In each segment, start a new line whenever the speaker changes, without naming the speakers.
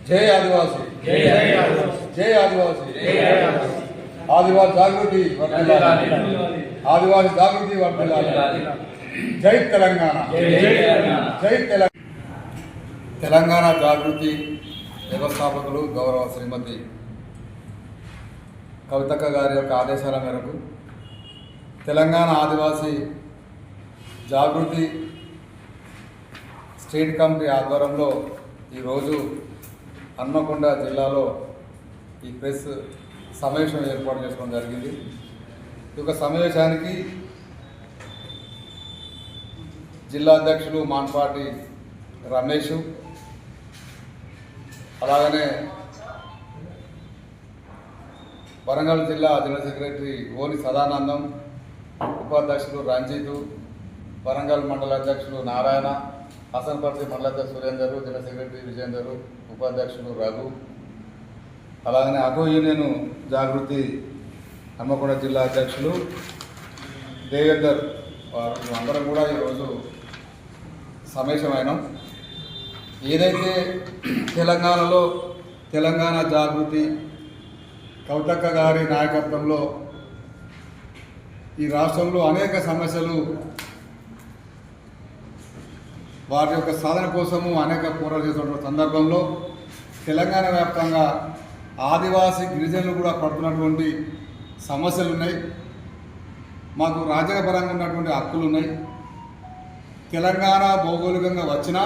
జై ఆదివాసి, జై ఆదివాసి, జై ఆదివాసి, ఆదివాసి జాగృతి వర్ధిల్లాలి, ఆదివాసి జాగృతి వర్ధిల్లాలి. జై తెలంగాణ, జై తెలంగాణ. తెలంగాణ జాగృతి వ్యవస్థాపకులు గౌరవ శ్రీమతి కవితక్క గారి యొక్క ఆదేశాల మేరకు తెలంగాణ ఆదివాసీ జాగృతి స్టేట్ కమిటీ ఆధ్వర్యంలో ఈరోజు హన్మకొండ జిల్లాలో ఈ ప్రెస్ సమావేశం ఏర్పాటు చేసుకోవడం జరిగింది. ఈ యొక్క సమావేశానికి జిల్లా అధ్యక్షులు మాన్పాటి రమేష్, అలాగనే వరంగల్ జిల్లా జనరల్ సెక్రటరీ ఓని సదానందం, ఉపాధ్యక్షులు రంజిత్, వరంగల్ మండల అధ్యక్షులు నారాయణ, హసన్పర్తి మండల అధ్యక్షులు సురేందర్, జనరల్ సెక్రటరీ విజయేందర్, ఉపాధ్యక్షులు రఘు, అలాగనే ఆటో యూనియన్ జాగృతి హన్మకొండ జిల్లా అధ్యక్షులు దేవేందర్, వారు అందరం కూడా ఈరోజు సమావేశమైనాం. ఏదైతే తెలంగాణలో తెలంగాణ జాగృతి కవితక్క గారి నాయకత్వంలో ఈ రాష్ట్రంలో అనేక సమస్యలు వారి యొక్క సాధన కోసము అనేక పోరాటాలు చేస్తున్న సందర్భంలో తెలంగాణ వ్యాప్తంగా ఆదివాసీ గిరిజనులు కూడా పడుతున్నటువంటి సమస్యలు ఉన్నాయి. మాకు రాజ్యాంగపరంగా ఉన్నటువంటి హక్కులు ఉన్నాయి. తెలంగాణ భౌగోళికంగా వచ్చినా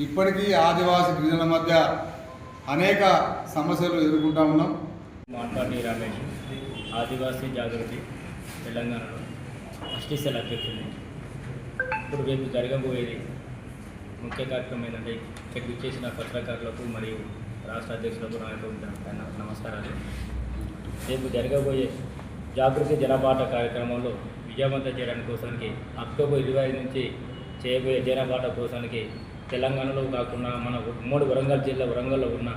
ఇప్పటికీ ఆదివాసీ గిరిజనుల మధ్య అనేక సమస్యలు ఎదుర్కొంటూ ఉన్నాం.
మాన్పాటి రమేష్, ఆదివాసీ జాగృతి తెలంగాణలో అస్టిసెల్ అధ్యక్షుడు. ఇప్పుడు రేపు జరగబోయేది ముఖ్య కార్యక్రమం ఏంటంటే ఇక్కడికి చేసిన పత్రికారులకు మరియు రాష్ట్ర అధ్యక్షులకు నా నమస్కారాలు. రేపు జరగబోయే జాగృతి జనపాట కార్యక్రమంలో విజయవంతం చేయడానికి కోసానికి అక్టోబర్ 25 నుంచి చేయబోయే జనపాట కోసానికి తెలంగాణలో కాకుండా మన ఉమ్మడి వరంగల్ జిల్లా వరంగల్లో ఉన్న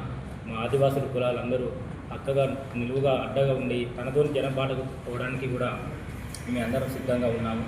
మా ఆదివాసుల కులాలందరూ అక్కగా నిలువుగా అడ్డగా ఉండి తనతో జనపాటకు పోవడానికి కూడా మేము అందరం సిద్ధంగా ఉన్నాము.